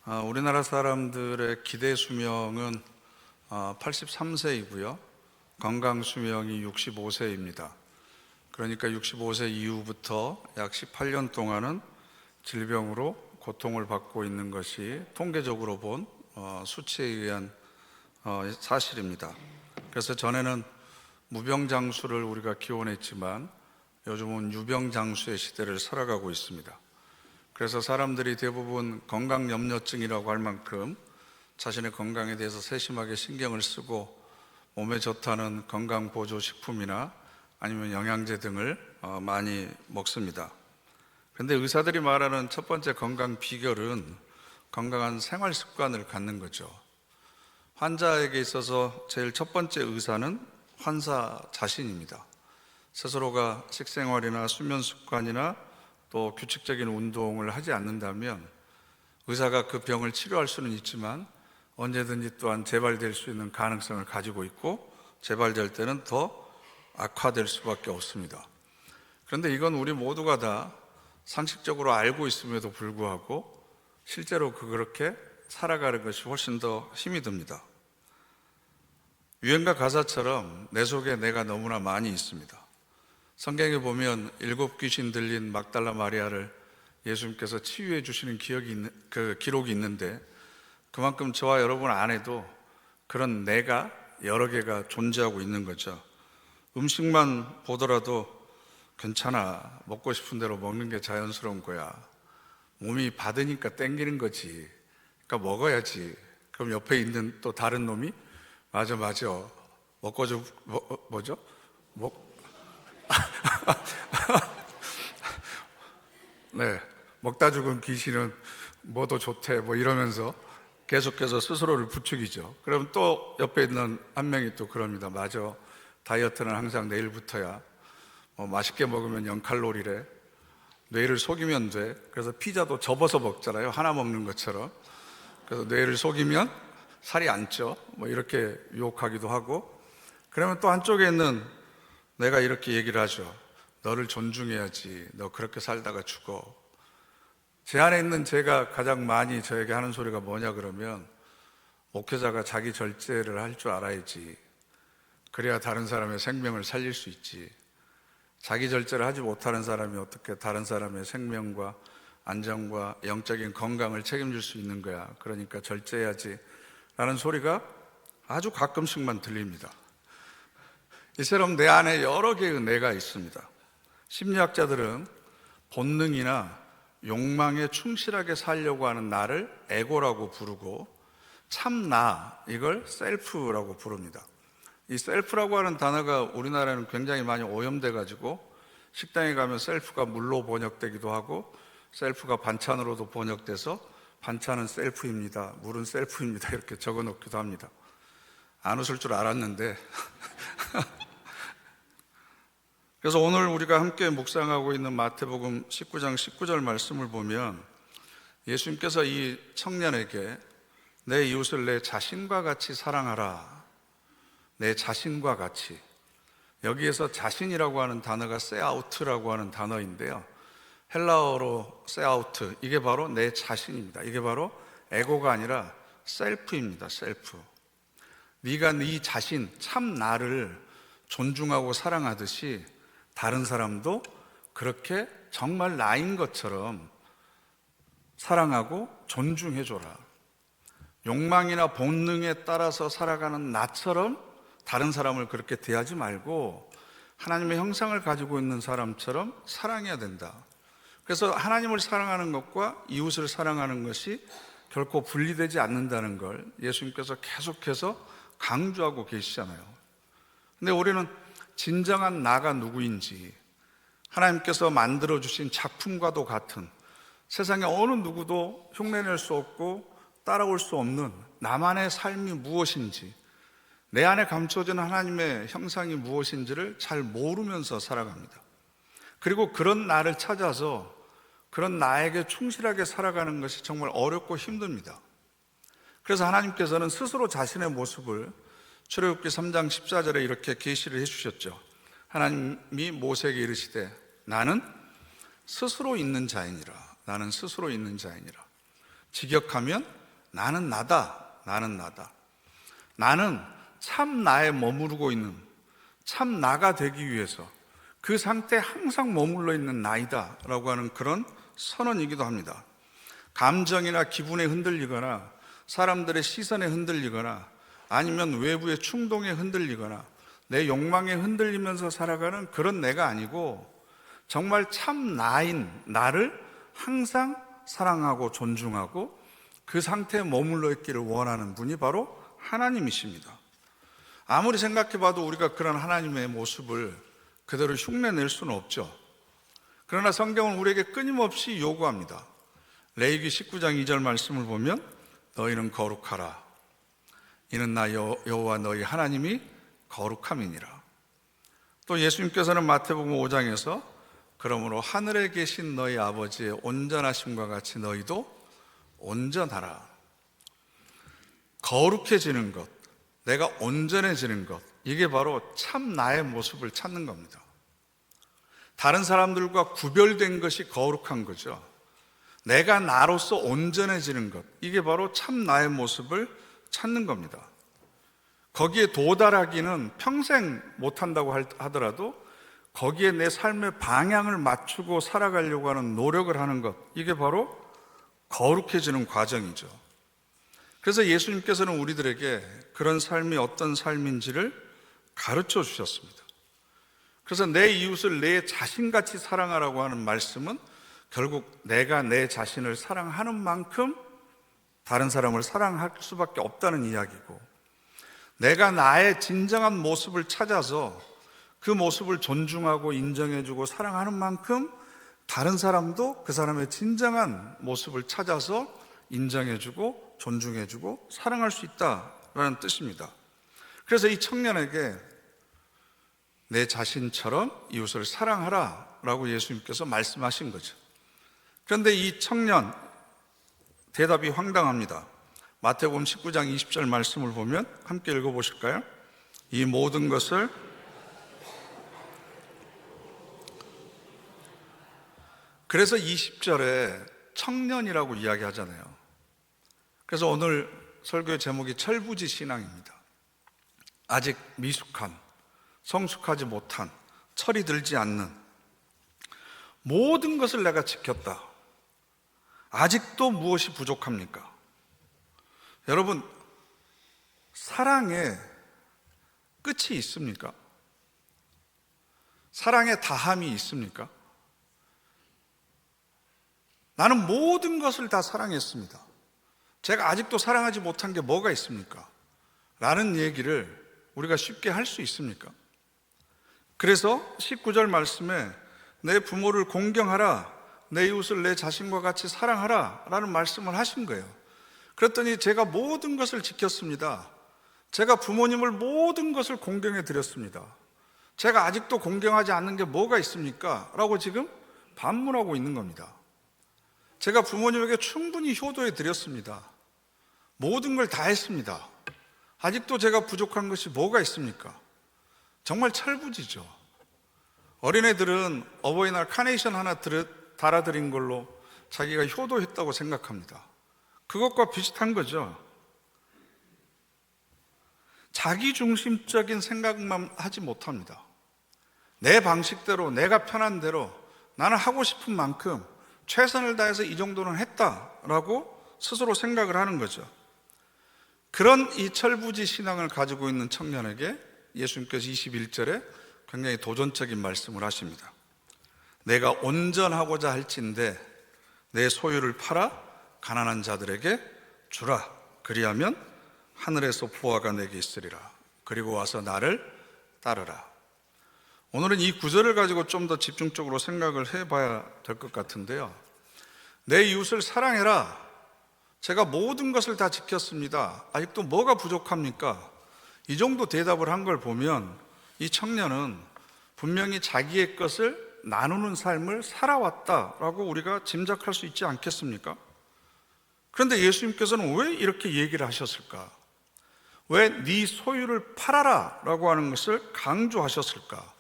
우리나라 사람들의 기대 수명은 83세이고요. 건강 수명이 65세입니다. 그러니까 65세 이후부터 약 18년 동안은 질병으로 고통을 받고 있는 것이 통계적으로 본 수치에 의한 사실입니다. 그래서 전에는 무병장수를 우리가 기원했지만 요즘은 유병장수의 시대를 살아가고 있습니다. 그래서 사람들이 대부분 건강염려증이라고 할 만큼 자신의 건강에 대해서 세심하게 신경을 쓰고 몸에 좋다는 건강보조식품이나 아니면 영양제 등을 많이 먹습니다. 그런데 의사들이 말하는 첫 번째 건강 비결은 건강한 생활 습관을 갖는 거죠. 환자에게 있어서 제일 첫 번째 의사는 환자 자신입니다. 스스로가 식생활이나 수면 습관이나 또 규칙적인 운동을 하지 않는다면 의사가 그 병을 치료할 수는 있지만 언제든지 또한 재발될 수 있는 가능성을 가지고 있고 재발될 때는 더 악화될 수밖에 없습니다. 그런데 이건 우리 모두가 다 상식적으로 알고 있음에도 불구하고 실제로 그렇게 살아가는 것이 훨씬 더 힘이 듭니다. 유행가 가사처럼 내 속에 내가 너무나 많이 있습니다. 성경에 보면 7 귀신 들린 막달라 마리아를 예수님께서 치유해 주시는 기록이 있는데 그만큼 저와 여러분 안에도 그런 내가 여러 개가 존재하고 있는 거죠. 음식만 보더라도 괜찮아, 먹고 싶은 대로 먹는 게 자연스러운 거야. 몸이 받으니까 땡기는 거지. 그러니까 먹어야지. 그럼 옆에 있는 또 다른 놈이 맞아 먹고 좀 뭐죠? 네, 먹다 죽은 귀신은 뭐도 좋대 이러면서 계속해서 스스로를 부추기죠. 그럼 또 옆에 있는 한 명이 또 그럽니다. 맞아, 다이어트는 항상 내일부터야. 맛있게 먹으면 0칼로리래. 뇌를 속이면 돼. 그래서 피자도 접어서 먹잖아요. 하나 먹는 것처럼. 그래서 뇌를 속이면 살이 안 쪄. 이렇게 유혹하기도 하고. 그러면 또 한쪽에 있는 내가 이렇게 얘기를 하죠. 너를 존중해야지. 너 그렇게 살다가 죽어. 제 안에 있는 제가 가장 많이 저에게 하는 소리가 뭐냐 그러면 목회자가 자기 절제를 할 줄 알아야지. 그래야 다른 사람의 생명을 살릴 수 있지. 자기 절제를 하지 못하는 사람이 어떻게 다른 사람의 생명과 안전과 영적인 건강을 책임질 수 있는 거야. 그러니까 절제해야지 라는 소리가 아주 가끔씩만 들립니다. 이처럼 내 안에 여러 개의 내가 있습니다. 심리학자들은 본능이나 욕망에 충실하게 살려고 하는 나를 에고라고 부르고 참 나, 이걸 셀프라고 부릅니다. 이 셀프라고 하는 단어가 우리나라에는 굉장히 많이 오염돼 가지고 식당에 가면 셀프가 물로 번역되기도 하고 셀프가 반찬으로도 번역돼서 반찬은 셀프입니다, 물은 셀프입니다 이렇게 적어 놓기도 합니다. 안 웃을 줄 알았는데 그래서 오늘 우리가 함께 묵상하고 있는 마태복음 19장 19절 말씀을 보면 예수님께서 이 청년에게 내 이웃을 내 자신과 같이 사랑하라. 내 자신과 같이. 여기에서 자신이라고 하는 단어가 세아우트라고 하는 단어인데요. 헬라어로 세아우트, 이게 바로 내 자신입니다. 이게 바로 에고가 아니라 셀프입니다. 셀프. 네가 네 자신, 참 나를 존중하고 사랑하듯이 다른 사람도 그렇게 정말 나인 것처럼 사랑하고 존중해줘라. 욕망이나 본능에 따라서 살아가는 나처럼 다른 사람을 그렇게 대하지 말고 하나님의 형상을 가지고 있는 사람처럼 사랑해야 된다. 그래서 하나님을 사랑하는 것과 이웃을 사랑하는 것이 결코 분리되지 않는다는 걸 예수님께서 계속해서 강조하고 계시잖아요. 근데 우리는 진정한 나가 누구인지, 하나님께서 만들어주신 작품과도 같은 세상에 어느 누구도 흉내낼 수 없고 따라올 수 없는 나만의 삶이 무엇인지, 내 안에 감춰진 하나님의 형상이 무엇인지를 잘 모르면서 살아갑니다. 그리고 그런 나를 찾아서 그런 나에게 충실하게 살아가는 것이 정말 어렵고 힘듭니다. 그래서 하나님께서는 스스로 자신의 모습을 출애굽기 3장 14절에 이렇게 계시를 해주셨죠. 하나님이 모세에게 이르시되 나는 스스로 있는 자이니라. 나는 스스로 있는 자이니라. 직역하면 나는 나다, 나는 나다. 나는 참 나에 머무르고 있는 참 나가 되기 위해서 그 상태에 항상 머물러 있는 나이다 라고 하는 그런 선언이기도 합니다. 감정이나 기분에 흔들리거나 사람들의 시선에 흔들리거나 아니면 외부의 충동에 흔들리거나 내 욕망에 흔들리면서 살아가는 그런 내가 아니고 정말 참 나인 나를 항상 사랑하고 존중하고 그 상태에 머물러 있기를 원하는 분이 바로 하나님이십니다. 아무리 생각해봐도 우리가 그런 하나님의 모습을 그대로 흉내낼 수는 없죠. 그러나 성경은 우리에게 끊임없이 요구합니다. 레위기 19장 2절 말씀을 보면 너희는 거룩하라. 이는 나 여호와 너희 하나님이 거룩함이니라. 또 예수님께서는 마태복음 5장에서 그러므로 하늘에 계신 너희 아버지의 온전하심과 같이 너희도 온전하라. 거룩해지는 것, 내가 온전해지는 것, 이게 바로 참 나의 모습을 찾는 겁니다. 다른 사람들과 구별된 것이 거룩한 거죠. 내가 나로서 온전해지는 것, 이게 바로 참 나의 모습을 찾는 겁니다. 거기에 도달하기는 평생 못한다고 하더라도 거기에 내 삶의 방향을 맞추고 살아가려고 하는 노력을 하는 것, 이게 바로 거룩해지는 과정이죠. 그래서 예수님께서는 우리들에게 그런 삶이 어떤 삶인지를 가르쳐 주셨습니다. 그래서 내 이웃을 내 자신같이 사랑하라고 하는 말씀은 결국 내가 내 자신을 사랑하는 만큼 다른 사람을 사랑할 수밖에 없다는 이야기고, 내가 나의 진정한 모습을 찾아서 그 모습을 존중하고 인정해주고 사랑하는 만큼 다른 사람도 그 사람의 진정한 모습을 찾아서 인정해주고 존중해주고 사랑할 수 있다라는 뜻입니다. 그래서 이 청년에게 내 자신처럼 이웃을 사랑하라 라고 예수님께서 말씀하신 거죠. 그런데 이 청년 대답이 황당합니다. 마태복음 19장 20절 말씀을 보면 함께 읽어보실까요? 이 모든 것을 그래서 20절에 청년이라고 이야기하잖아요. 그래서 오늘 설교의 제목이 철부지 신앙입니다. 아직 미숙한, 성숙하지 못한, 철이 들지 않는 모든 것을 내가 지켰다. 아직도 무엇이 부족합니까? 여러분, 사랑에 끝이 있습니까? 사랑에 다함이 있습니까? 나는 모든 것을 다 사랑했습니다. 제가 아직도 사랑하지 못한 게 뭐가 있습니까? 라는 얘기를 우리가 쉽게 할 수 있습니까? 그래서 19절 말씀에 내 부모를 공경하라, 내 이웃을 내 자신과 같이 사랑하라 라는 말씀을 하신 거예요. 그랬더니 제가 모든 것을 지켰습니다. 제가 부모님을 모든 것을 공경해 드렸습니다. 제가 아직도 공경하지 않는 게 뭐가 있습니까? 라고 지금 반문하고 있는 겁니다. 제가 부모님에게 충분히 효도해 드렸습니다. 모든 걸 다 했습니다. 아직도 제가 부족한 것이 뭐가 있습니까? 정말 철부지죠. 어린애들은 어버이날 카네이션 하나 달아드린 걸로 자기가 효도했다고 생각합니다. 그것과 비슷한 거죠. 자기중심적인 생각만 하지 못합니다. 내 방식대로, 내가 편한 대로 나는 하고 싶은 만큼 최선을 다해서 이 정도는 했다라고 스스로 생각을 하는 거죠. 그런 이 철부지 신앙을 가지고 있는 청년에게 예수님께서 21절에 굉장히 도전적인 말씀을 하십니다. 내가 온전하고자 할진대 내 소유를 팔아 가난한 자들에게 주라. 그리하면 하늘에서 보화가 내게 있으리라. 그리고 와서 나를 따르라. 오늘은 이 구절을 가지고 좀 더 집중적으로 생각을 해봐야 될 것 같은데요. 내 이웃을 사랑해라. 제가 모든 것을 다 지켰습니다. 아직도 뭐가 부족합니까? 이 정도 대답을 한 걸 보면 이 청년은 분명히 자기의 것을 나누는 삶을 살아왔다라고 우리가 짐작할 수 있지 않겠습니까? 그런데 예수님께서는 왜 이렇게 얘기를 하셨을까? 왜 네 소유를 팔아라 라고 하는 것을 강조하셨을까?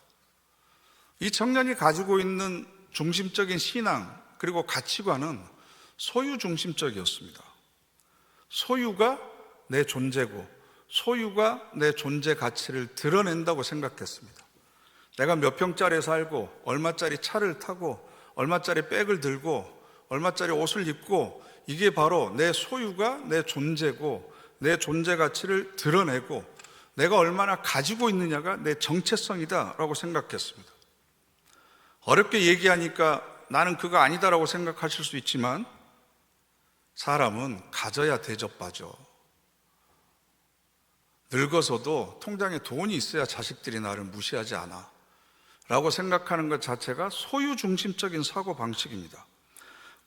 이 청년이 가지고 있는 중심적인 신앙 그리고 가치관은 소유 중심적이었습니다. 소유가 내 존재고 소유가 내 존재 가치를 드러낸다고 생각했습니다. 내가 몇 평짜리에 살고 얼마짜리 차를 타고 얼마짜리 백을 들고 얼마짜리 옷을 입고 이게 바로 내 소유가 내 존재고 내 존재 가치를 드러내고 내가 얼마나 가지고 있느냐가 내 정체성이다라고 생각했습니다. 어렵게 얘기하니까 나는 그거 아니다라고 생각하실 수 있지만 사람은 가져야 대접받죠. 늙어서도 통장에 돈이 있어야 자식들이 나를 무시하지 않아 라고 생각하는 것 자체가 소유 중심적인 사고방식입니다.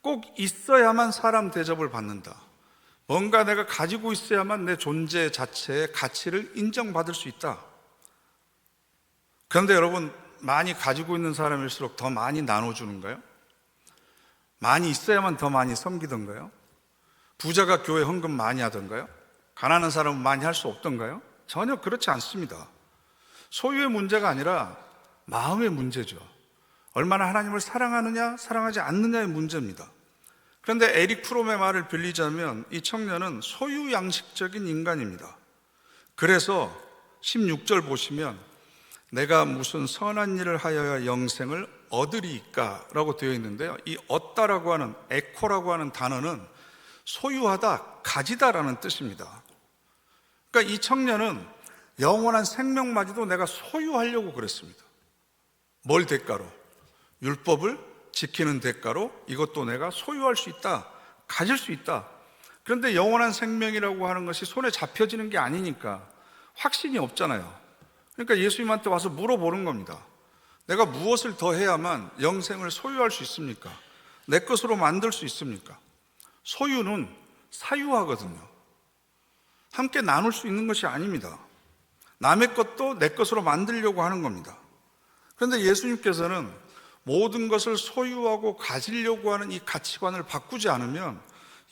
꼭 있어야만 사람 대접을 받는다. 뭔가 내가 가지고 있어야만 내 존재 자체의 가치를 인정받을 수 있다. 그런데 여러분, 많이 가지고 있는 사람일수록 더 많이 나눠주는가요? 많이 있어야만 더 많이 섬기던가요? 부자가 교회 헌금 많이 하던가요? 가난한 사람은 많이 할 수 없던가요? 전혀 그렇지 않습니다. 소유의 문제가 아니라 마음의 문제죠. 얼마나 하나님을 사랑하느냐, 사랑하지 않느냐의 문제입니다. 그런데 에릭 프롬의 말을 빌리자면 이 청년은 소유 양식적인 인간입니다. 그래서 16절 보시면 내가 무슨 선한 일을 하여야 영생을 얻으리이까 라고 되어 있는데요. 이 얻다라고 하는 에코라고 하는 단어는 소유하다, 가지다라는 뜻입니다. 그러니까 이 청년은 영원한 생명마저도 내가 소유하려고 그랬습니다. 뭘 대가로? 율법을 지키는 대가로 이것도 내가 소유할 수 있다, 가질 수 있다. 그런데 영원한 생명이라고 하는 것이 손에 잡혀지는 게 아니니까 확신이 없잖아요. 그러니까 예수님한테 와서 물어보는 겁니다. 내가 무엇을 더 해야만 영생을 소유할 수 있습니까? 내 것으로 만들 수 있습니까? 소유는 사유하거든요. 함께 나눌 수 있는 것이 아닙니다. 남의 것도 내 것으로 만들려고 하는 겁니다. 그런데 예수님께서는 모든 것을 소유하고 가지려고 하는 이 가치관을 바꾸지 않으면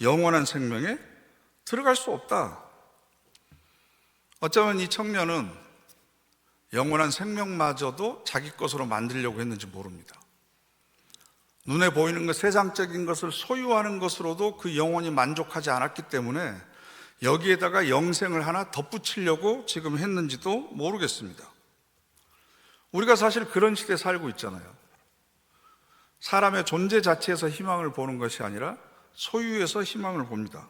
영원한 생명에 들어갈 수 없다. 어쩌면 이 청년은 영원한 생명마저도 자기 것으로 만들려고 했는지 모릅니다. 눈에 보이는 것, 세상적인 것을 소유하는 것으로도 그 영혼이 만족하지 않았기 때문에 여기에다가 영생을 하나 덧붙이려고 지금 했는지도 모르겠습니다. 우리가 사실 그런 시대에 살고 있잖아요. 사람의 존재 자체에서 희망을 보는 것이 아니라 소유에서 희망을 봅니다.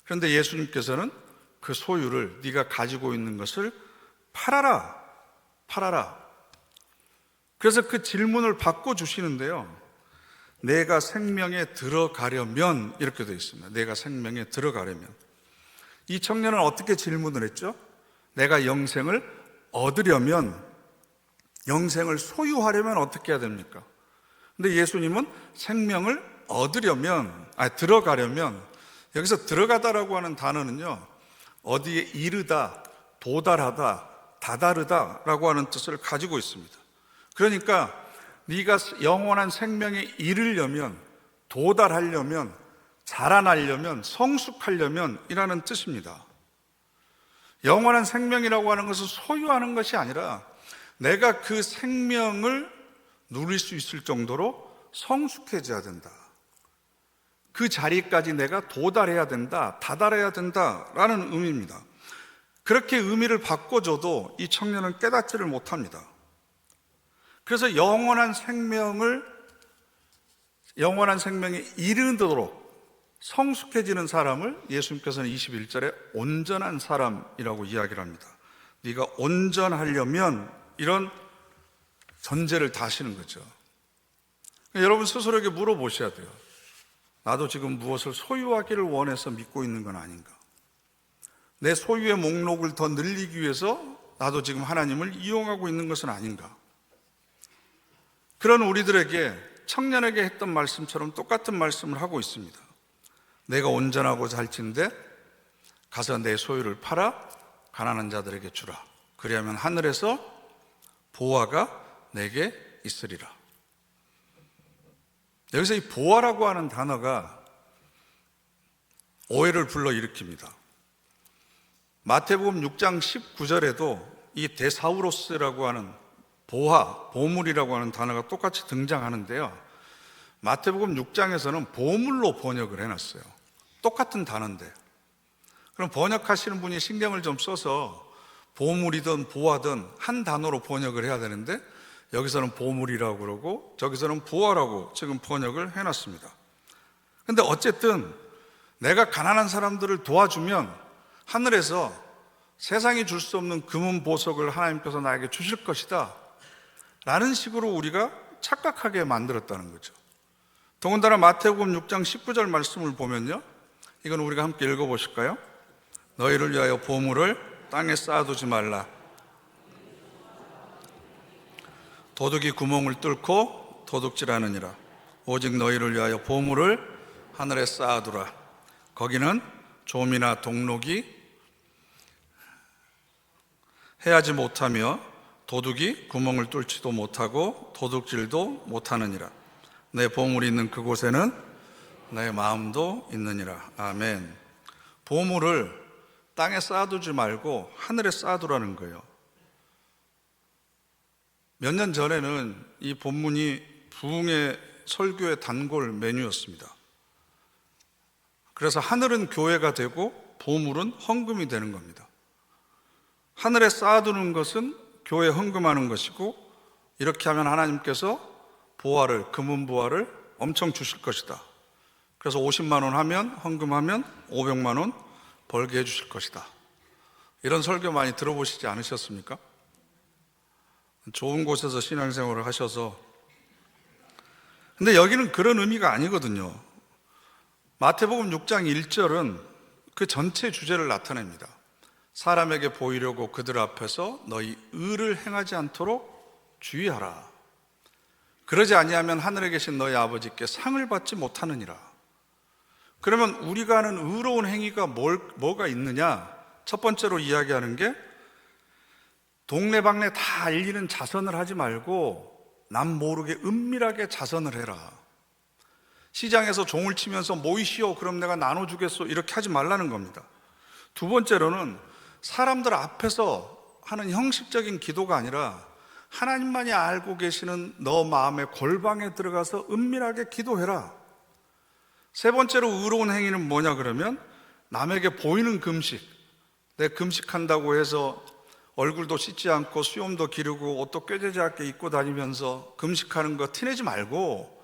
그런데 예수님께서는 그 소유를 네가 가지고 있는 것을 팔아라, 팔아라. 그래서 그 질문을 바꿔주시는데요. 내가 생명에 들어가려면 이렇게 되어 있습니다. 내가 생명에 들어가려면. 이 청년은 어떻게 질문을 했죠? 내가 영생을 얻으려면, 영생을 소유하려면 어떻게 해야 됩니까? 근데 예수님은 생명을 얻으려면, 들어가려면, 여기서 들어가다라고 하는 단어는요, 어디에 이르다, 도달하다, 다다르다라고 하는 뜻을 가지고 있습니다. 그러니까 네가 영원한 생명에 이르려면, 도달하려면, 자라나려면, 성숙하려면 이라는 뜻입니다. 영원한 생명이라고 하는 것은 소유하는 것이 아니라 내가 그 생명을 누릴 수 있을 정도로 성숙해져야 된다. 그 자리까지 내가 도달해야 된다, 다다라야 된다라는 의미입니다. 그렇게 의미를 바꿔줘도 이 청년은 깨닫지를 못합니다. 그래서 영원한 생명에 이르도록 성숙해지는 사람을 예수님께서는 21절에 온전한 사람이라고 이야기를 합니다. 네가 온전하려면 이런 전제를 다시는 거죠. 여러분 스스로에게 물어보셔야 돼요. 나도 지금 무엇을 소유하기를 원해서 믿고 있는 건 아닌가? 내 소유의 목록을 더 늘리기 위해서 나도 지금 하나님을 이용하고 있는 것은 아닌가? 그런 우리들에게 청년에게 했던 말씀처럼 똑같은 말씀을 하고 있습니다. 내가 온전하고 살찐데 가서 내 소유를 팔아 가난한 자들에게 주라. 그리하면 하늘에서 보화가 내게 있으리라. 여기서 이 보화라고 하는 단어가 오해를 불러일으킵니다. 마태복음 6장 19절에도 이 데사우로스라고 하는 보화, 보물이라고 하는 단어가 똑같이 등장하는데요. 마태복음 6장에서는 보물로 번역을 해놨어요. 똑같은 단어인데. 그럼 번역하시는 분이 신경을 좀 써서 보물이든 보화든 한 단어로 번역을 해야 되는데 여기서는 보물이라고 그러고 저기서는 보화라고 지금 번역을 해놨습니다. 근데 어쨌든 내가 가난한 사람들을 도와주면 하늘에서 세상이 줄 수 없는 금은 보석을 하나님께서 나에게 주실 것이다 라는 식으로 우리가 착각하게 만들었다는 거죠. 더군다나 마태복음 6장 19절 말씀을 보면요, 이건 우리가 함께 읽어보실까요? 너희를 위하여 보물을 땅에 쌓아두지 말라. 도둑이 구멍을 뚫고 도둑질하느니라. 오직 너희를 위하여 보물을 하늘에 쌓아두라. 거기는 좀이나 동록이 해하지 못하며 도둑이 구멍을 뚫지도 못하고 도둑질도 못하느니라. 내 보물이 있는 그곳에는 내 마음도 있느니라. 아멘. 보물을 땅에 쌓아두지 말고 하늘에 쌓아두라는 거예요. 몇 년 전에는 이 본문이 부흥의 설교의 단골 메뉴였습니다. 그래서 하늘은 교회가 되고 보물은 헌금이 되는 겁니다. 하늘에 쌓아두는 것은 교회에 헌금하는 것이고, 이렇게 하면 하나님께서 보화를, 금은 보화를 엄청 주실 것이다. 그래서 50만 원 하면, 헌금하면 500만 원 벌게 해주실 것이다. 이런 설교 많이 들어보시지 않으셨습니까? 좋은 곳에서 신앙생활을 하셔서. 근데 여기는 그런 의미가 아니거든요. 마태복음 6장 1절은 그 전체 주제를 나타냅니다. 사람에게 보이려고 그들 앞에서 너희 의를 행하지 않도록 주의하라. 그러지 아니하면 하늘에 계신 너희 아버지께 상을 받지 못하느니라. 그러면 우리가 하는 의로운 행위가 뭐가 있느냐? 첫 번째로 이야기하는 게 동네방네 다 알리는 자선을 하지 말고 남 모르게 은밀하게 자선을 해라. 시장에서 종을 치면서 모이시오, 그럼 내가 나눠주겠소, 이렇게 하지 말라는 겁니다. 두 번째로는 사람들 앞에서 하는 형식적인 기도가 아니라 하나님만이 알고 계시는 너 마음의 골방에 들어가서 은밀하게 기도해라. 세 번째로 의로운 행위는 뭐냐 그러면 남에게 보이는 금식, 내 금식한다고 해서 얼굴도 씻지 않고 수염도 기르고 옷도 꾀죄죄하게 입고 다니면서 금식하는 거 티내지 말고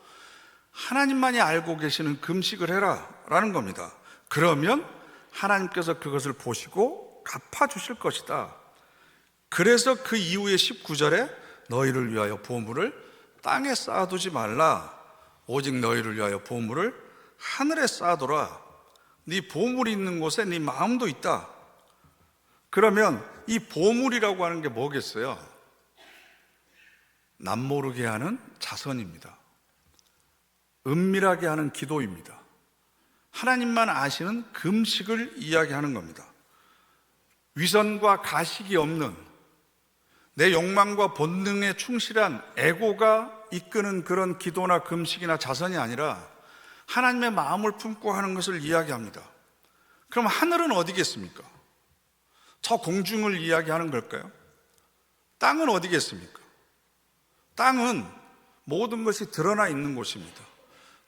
하나님만이 알고 계시는 금식을 해라 라는 겁니다. 그러면 하나님께서 그것을 보시고 갚아주실 것이다. 그래서 그 이후에 19절에 너희를 위하여 보물을 땅에 쌓아두지 말라. 오직 너희를 위하여 보물을 하늘에 쌓아둬라. 네 보물이 있는 곳에 네 마음도 있다. 그러면 이 보물이라고 하는 게 뭐겠어요? 남모르게 하는 자선입니다. 은밀하게 하는 기도입니다. 하나님만 아시는 금식을 이야기하는 겁니다. 위선과 가식이 없는 내 욕망과 본능에 충실한 에고가 이끄는 그런 기도나 금식이나 자선이 아니라 하나님의 마음을 품고 하는 것을 이야기합니다. 그럼 하늘은 어디겠습니까? 저 공중을 이야기하는 걸까요? 땅은 어디겠습니까? 땅은 모든 것이 드러나 있는 곳입니다.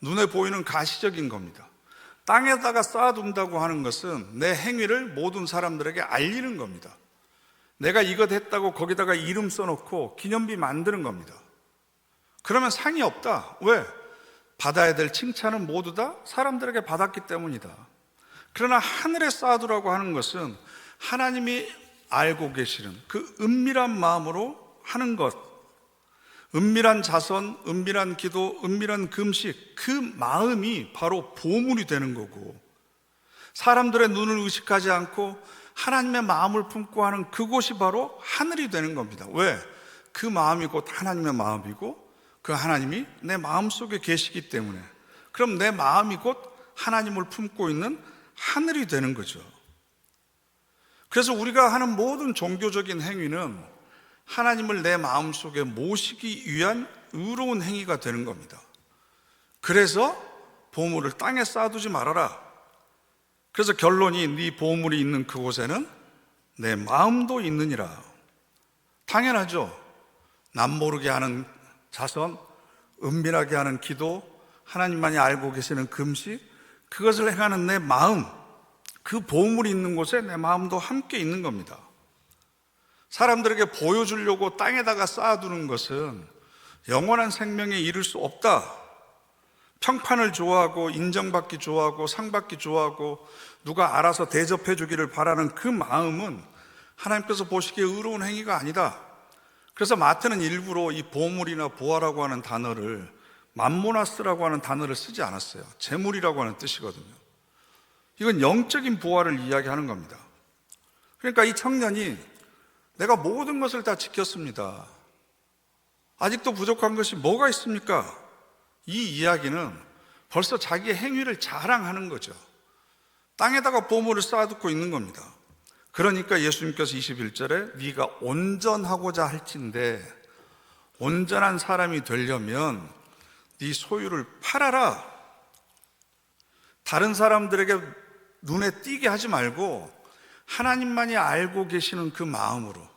눈에 보이는 가시적인 겁니다. 땅에다가 쌓아둔다고 하는 것은 내 행위를 모든 사람들에게 알리는 겁니다. 내가 이것 했다고 거기다가 이름 써놓고 기념비 만드는 겁니다. 그러면 상이 없다. 왜? 받아야 될 칭찬은 모두 다 사람들에게 받았기 때문이다. 그러나 하늘에 쌓아두라고 하는 것은 하나님이 알고 계시는 그 은밀한 마음으로 하는 것, 은밀한 자선, 은밀한 기도, 은밀한 금식, 그 마음이 바로 보물이 되는 거고, 사람들의 눈을 의식하지 않고 하나님의 마음을 품고 하는 그곳이 바로 하늘이 되는 겁니다. 왜? 그 마음이 곧 하나님의 마음이고 그 하나님이 내 마음속에 계시기 때문에, 그럼 내 마음이 곧 하나님을 품고 있는 하늘이 되는 거죠. 그래서 우리가 하는 모든 종교적인 행위는 하나님을 내 마음속에 모시기 위한 의로운 행위가 되는 겁니다. 그래서 보물을 땅에 쌓아두지 말아라. 그래서 결론이 네 보물이 있는 그곳에는 내 마음도 있느니라. 당연하죠. 남모르게 하는 자선, 은밀하게 하는 기도, 하나님만이 알고 계시는 금식, 그것을 행하는 내 마음, 그 보물이 있는 곳에 내 마음도 함께 있는 겁니다. 사람들에게 보여주려고 땅에다가 쌓아두는 것은 영원한 생명에 이를 수 없다. 평판을 좋아하고 인정받기 좋아하고 상받기 좋아하고 누가 알아서 대접해 주기를 바라는 그 마음은 하나님께서 보시기에 의로운 행위가 아니다. 그래서 마태는 일부러 이 보물이나 보화라고 하는 단어를 맘모나스라고 하는 단어를 쓰지 않았어요. 재물이라고 하는 뜻이거든요. 이건 영적인 보화를 이야기하는 겁니다. 그러니까 이 청년이 내가 모든 것을 다 지켰습니다. 아직도 부족한 것이 뭐가 있습니까? 이 이야기는 벌써 자기의 행위를 자랑하는 거죠. 땅에다가 보물을 쌓아두고 있는 겁니다. 그러니까 예수님께서 21절에 네가 온전하고자 할진대, 온전한 사람이 되려면 네 소유를 팔아라. 다른 사람들에게 눈에 띄게 하지 말고 하나님만이 알고 계시는 그 마음으로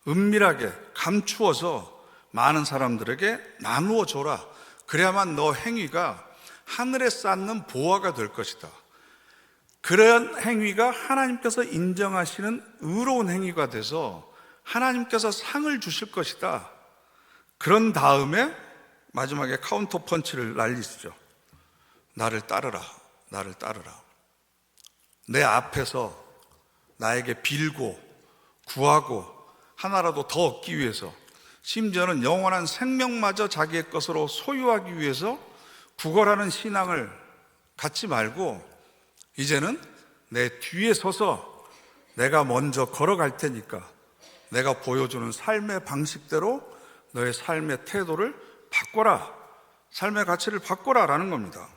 은밀하게 감추어서 많은 사람들에게 나누어 줘라. 그래야만 너 행위가 하늘에 쌓는 보화가 될 것이다. 그런 행위가 하나님께서 인정하시는 의로운 행위가 돼서 하나님께서 상을 주실 것이다. 그런 다음에 마지막에 카운터 펀치를 날리시죠. 나를 따르라. 나를 따르라. 내 앞에서 나에게 빌고 구하고 하나라도 더 얻기 위해서, 심지어는 영원한 생명마저 자기의 것으로 소유하기 위해서 구걸하는 신앙을 갖지 말고 이제는 내 뒤에 서서 내가 먼저 걸어갈 테니까 내가 보여주는 삶의 방식대로 너의 삶의 태도를 바꿔라. 삶의 가치를 바꿔라라는 겁니다.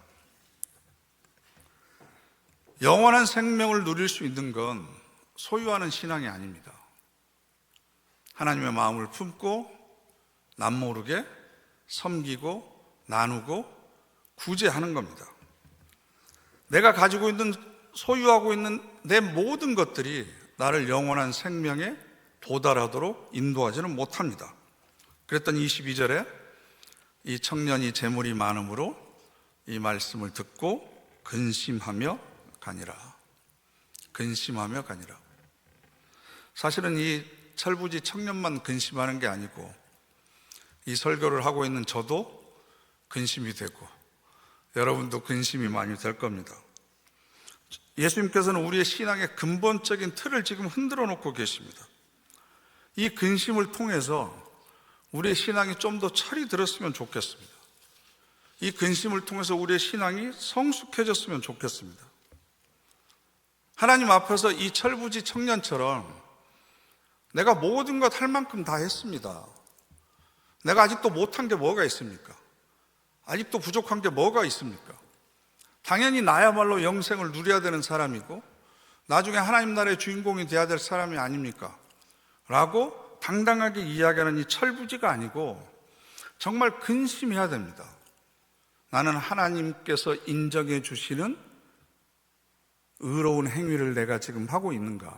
영원한 생명을 누릴 수 있는 건 소유하는 신앙이 아닙니다. 하나님의 마음을 품고 남모르게 섬기고 나누고 구제하는 겁니다. 내가 가지고 있는, 소유하고 있는 내 모든 것들이 나를 영원한 생명에 도달하도록 인도하지는 못합니다. 그랬더니 22절에 이 청년이 재물이 많음으로 이 말씀을 듣고 근심하며 가니라. 근심하며 가니라. 사실은 이 철부지 청년만 근심하는 게 아니고 이 설교를 하고 있는 저도 근심이 되고 여러분도 근심이 많이 될 겁니다. 예수님께서는 우리의 신앙의 근본적인 틀을 지금 흔들어 놓고 계십니다. 이 근심을 통해서 우리의 신앙이 좀 더 철이 들었으면 좋겠습니다. 이 근심을 통해서 우리의 신앙이 성숙해졌으면 좋겠습니다. 하나님 앞에서 이 철부지 청년처럼 내가 모든 것 할 만큼 다 했습니다. 내가 아직도 못한 게 뭐가 있습니까? 아직도 부족한 게 뭐가 있습니까? 당연히 나야말로 영생을 누려야 되는 사람이고 나중에 하나님 나라의 주인공이 되어야 될 사람이 아닙니까? 라고 당당하게 이야기하는 이 철부지가 아니고 정말 근심해야 됩니다. 나는 하나님께서 인정해 주시는 의로운 행위를 내가 지금 하고 있는가?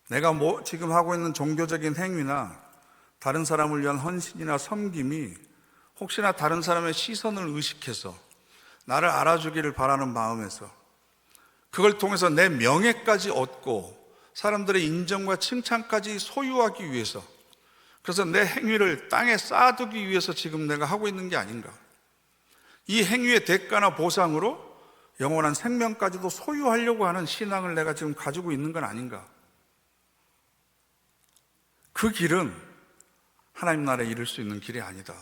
내가 지금 하고 있는 종교적인 행위나 다른 사람을 위한 헌신이나 섬김이 혹시나 다른 사람의 시선을 의식해서 나를 알아주기를 바라는 마음에서 그걸 통해서 내 명예까지 얻고 사람들의 인정과 칭찬까지 소유하기 위해서, 그래서 내 행위를 땅에 쌓아두기 위해서 지금 내가 하고 있는 게 아닌가? 이 행위의 대가나 보상으로 영원한 생명까지도 소유하려고 하는 신앙을 내가 지금 가지고 있는 건 아닌가? 그 길은 하나님 나라에 이를 수 있는 길이 아니다.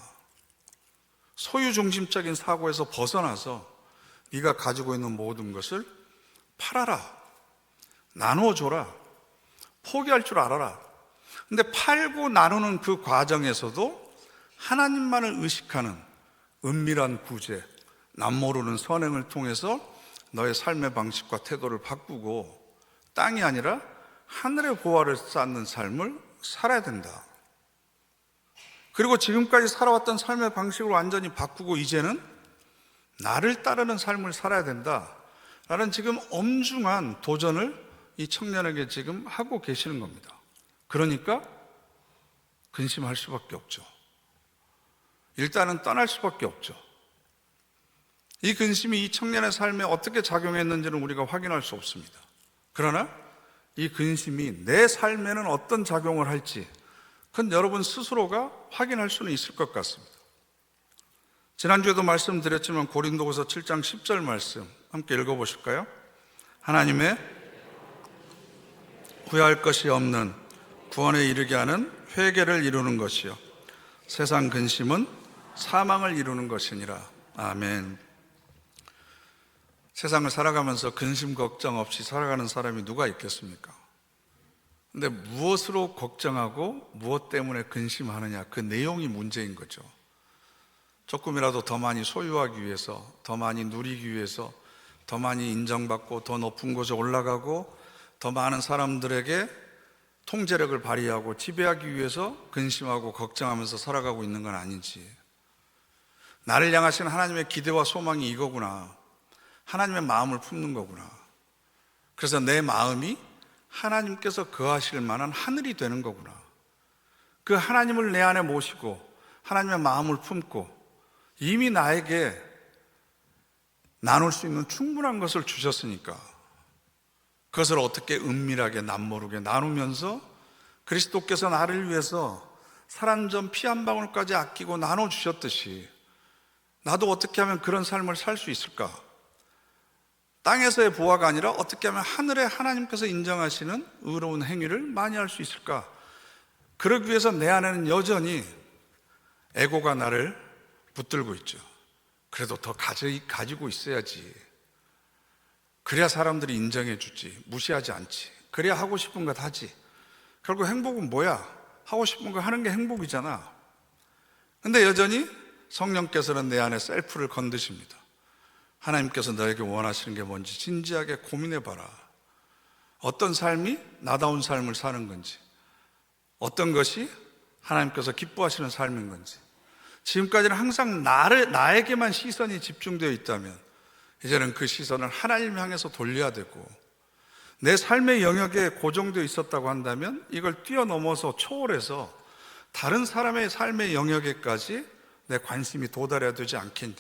소유중심적인 사고에서 벗어나서 네가 가지고 있는 모든 것을 팔아라. 나누어줘라. 포기할 줄 알아라. 근데 팔고 나누는 그 과정에서도 하나님만을 의식하는 은밀한 구제, 남모르는 선행을 통해서 너의 삶의 방식과 태도를 바꾸고 땅이 아니라 하늘의 보화를 쌓는 삶을 살아야 된다. 그리고 지금까지 살아왔던 삶의 방식을 완전히 바꾸고 이제는 나를 따르는 삶을 살아야 된다 라는 지금 엄중한 도전을 이 청년에게 지금 하고 계시는 겁니다. 그러니까 근심할 수밖에 없죠. 일단은 떠날 수밖에 없죠. 이 근심이 이 청년의 삶에 어떻게 작용했는지는 우리가 확인할 수 없습니다. 그러나 이 근심이 내 삶에는 어떤 작용을 할지 그건 여러분 스스로가 확인할 수는 있을 것 같습니다. 지난주에도 말씀드렸지만 고린도후서 7장 10절 말씀 함께 읽어보실까요? 하나님의 후회할 것이 없는 구원에 이르게 하는 회개를 이루는 것이요 세상 근심은 사망을 이루는 것이니라. 아멘. 세상을 살아가면서 근심 걱정 없이 살아가는 사람이 누가 있겠습니까? 근데 무엇으로 걱정하고 무엇 때문에 근심하느냐, 그 내용이 문제인 거죠. 조금이라도 더 많이 소유하기 위해서, 더 많이 누리기 위해서, 더 많이 인정받고 더 높은 곳에 올라가고 더 많은 사람들에게 통제력을 발휘하고 지배하기 위해서 근심하고 걱정하면서 살아가고 있는 건 아닌지, 나를 향하신 하나님의 기대와 소망이 이거구나, 하나님의 마음을 품는 거구나. 그래서 내 마음이 하나님께서 거하실 만한 하늘이 되는 거구나. 그 하나님을 내 안에 모시고 하나님의 마음을 품고 이미 나에게 나눌 수 있는 충분한 것을 주셨으니까 그것을 어떻게 은밀하게 남모르게 나누면서 그리스도께서 나를 위해서 살 한 점 피 한 방울까지 아끼고 나눠주셨듯이 나도 어떻게 하면 그런 삶을 살 수 있을까? 땅에서의 보화가 아니라 어떻게 하면 하늘의 하나님께서 인정하시는 의로운 행위를 많이 할 수 있을까? 그러기 위해서 내 안에는 여전히 에고가 나를 붙들고 있죠. 그래도 더 가지고 있어야지. 그래야 사람들이 인정해 주지, 무시하지 않지. 그래야 하고 싶은 것 하지. 결국 행복은 뭐야? 하고 싶은 거 하는 게 행복이잖아. 근데 여전히 성령께서는 내 안에 셀프를 건드십니다. 하나님께서 너에게 원하시는 게 뭔지 진지하게 고민해 봐라. 어떤 삶이 나다운 삶을 사는 건지, 어떤 것이 하나님께서 기뻐하시는 삶인 건지. 지금까지는 항상 나에게만 시선이 집중되어 있다면 이제는 그 시선을 하나님 향해서 돌려야 되고, 내 삶의 영역에 고정되어 있었다고 한다면 이걸 뛰어넘어서 초월해서 다른 사람의 삶의 영역에까지 내 관심이 도달해야 되지 않겠니?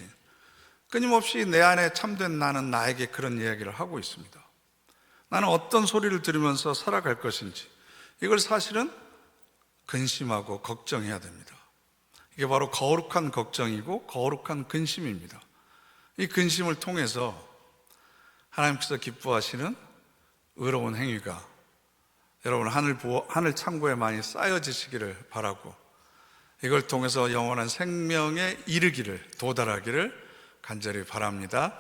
끊임없이 내 안에 참된 나는 나에게 그런 이야기를 하고 있습니다. 나는 어떤 소리를 들으면서 살아갈 것인지, 이걸 사실은 근심하고 걱정해야 됩니다. 이게 바로 거룩한 걱정이고 거룩한 근심입니다. 이 근심을 통해서 하나님께서 기뻐하시는 의로운 행위가 여러분 하늘 창고에 많이 쌓여지시기를 바라고, 이걸 통해서 영원한 생명에 이르기를, 도달하기를 간절히 바랍니다.